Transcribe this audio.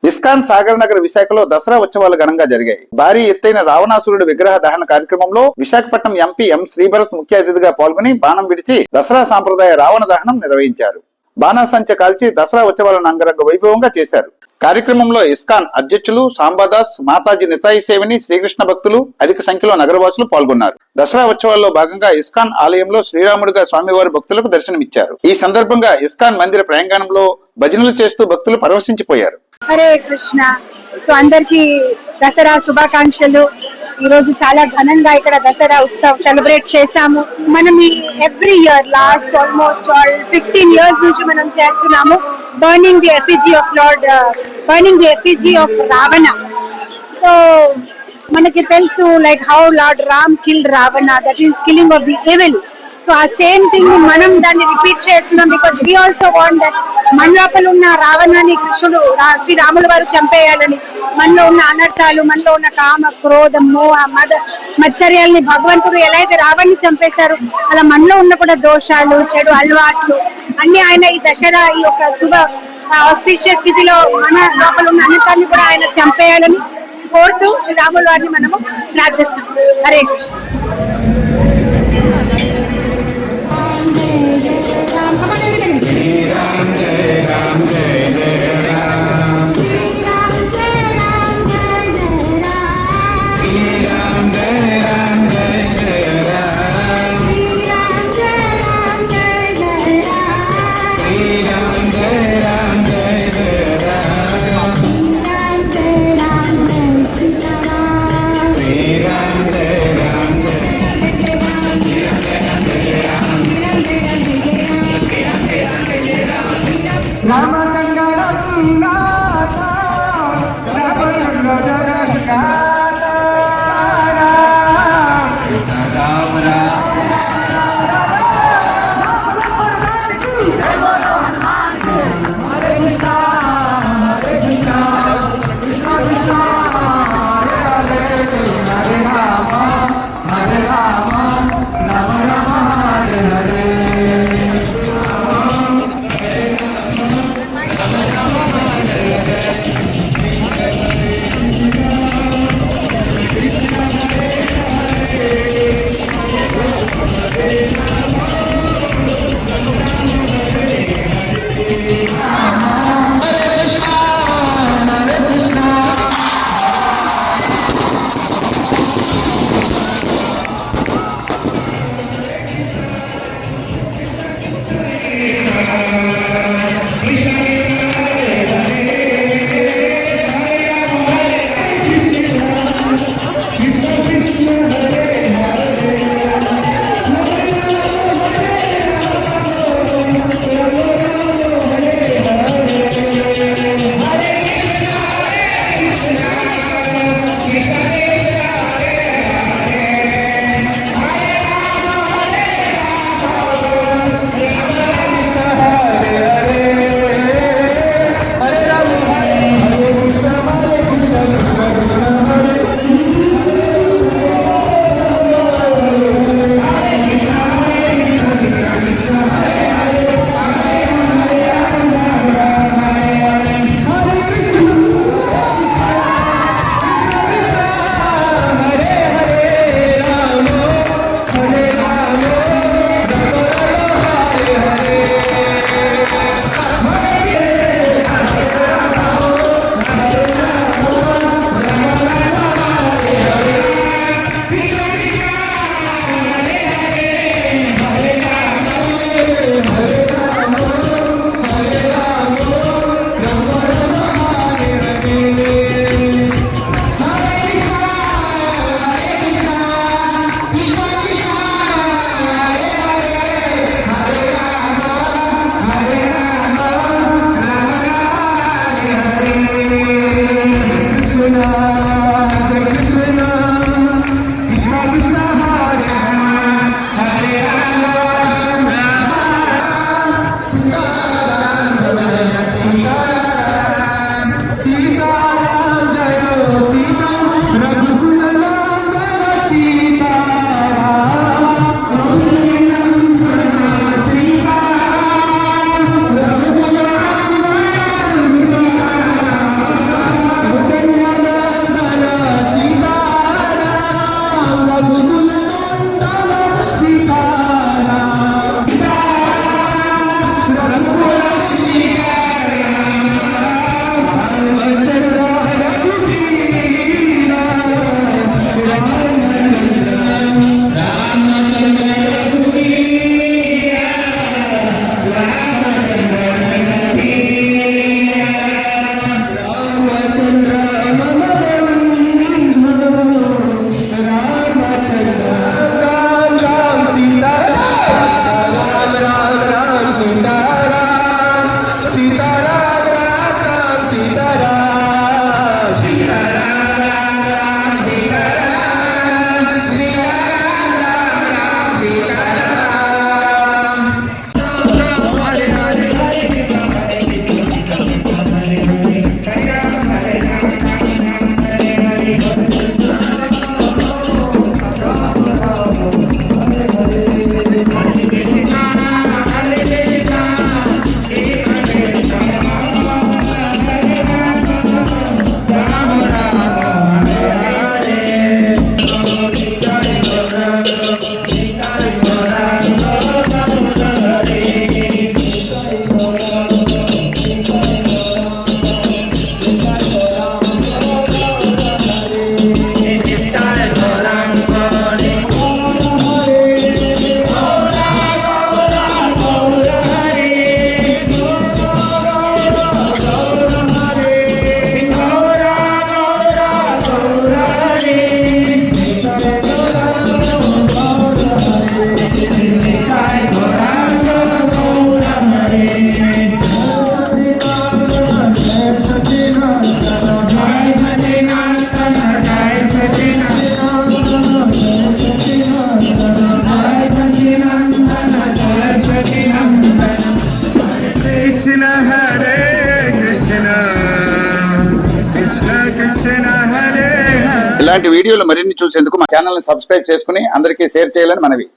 ISKCON Sagar Nagar విశాఖలో దసరా ఉత్సవాలు ఘనంగా జరిగాయి. భారీ ఎత్తైన రావణాసురుడి విగ్రహ దహన కార్యక్రమంలో విశాఖపట్నం ఎంపీ ఎం శ్రీభరత్ ముఖ్య అతిథిగా పాల్గొని బాణం విడిచి దసరా సాంప్రదాయ రావణ దహనం నిర్వహించారు. బాణాసంచ కాల్చి దసరా ఉత్సవాలను అంగరంగ వైభవంగా చేశారు. కార్యక్రమంలో ఇస్కాన్ అధ్యక్షులు సాంబాదాస్, మాతాజీ నితాయి సేవని, శ్రీకృష్ణ భక్తులు, అధిక సంఖ్యలో నగరవాసులు పాల్గొన్నారు. దసరా ఉత్సవాల్లో భాగంగా ఇస్కాన్ ఆలయంలో శ్రీరాముడిగా స్వామివారి భక్తులకు దర్శనమిచ్చారు. ఈ సందర్భంగా ఇస్కాన్ మందిర ప్రాంగణంలో భజనలు చేస్తూ భక్తులు పరవశించిపోయారు. హరే కృష్ణ. సో అందరికి దసరా శుభాకాంక్షలు. ఈ రోజు చాలా ఘనంగా ఇక్కడ దసరా ఉత్సవ్ సెలబ్రేట్ చేశాము. మనం ఈ every year last almost 15 years నుంచి మనం చేస్తున్నాము. Burning the effigy of lord, burning the effigy of Ravana. So మనకి తెలుసు like how lord Ram killed Ravana, that is killing of the evil. So ఆ సేమ్ థింగ్ మనం దాన్ని రిపీట్ చేస్తున్నాం because we also want that మన లోపల ఉన్న రావణాన్ని కృష్ణుడు శ్రీరాముల వారు చంపేయాలని, మనలో ఉన్న అనర్థాలు, మనలో ఉన్న కామ, క్రోధం, మోహ, మత్సర్యాలని భగవంతుడు ఎలా అయితే రావణ్ణి చంపేశారు అలా మనలో ఉన్న కూడా దోషాలు, చెడు అలవాట్లు అన్ని ఆయన ఈ దసరా ఈ యొక్క శుభ ఆస్పిషియస్ స్థితిలో మన లోపల ఉన్న అనర్థాన్ని కూడా ఆయన చంపేయాలని కోరుతూ శ్రీరాముల వారిని మనము ప్రార్థిస్తాం. హరే కృష్ణ. ఇలాంటి వీడియోలు మరిన్ని చూసేందుకు మా ఛానల్ ని సబ్స్క్రైబ్ చేసుకుని అందరికీ షేర్ చేయాలని మనవి.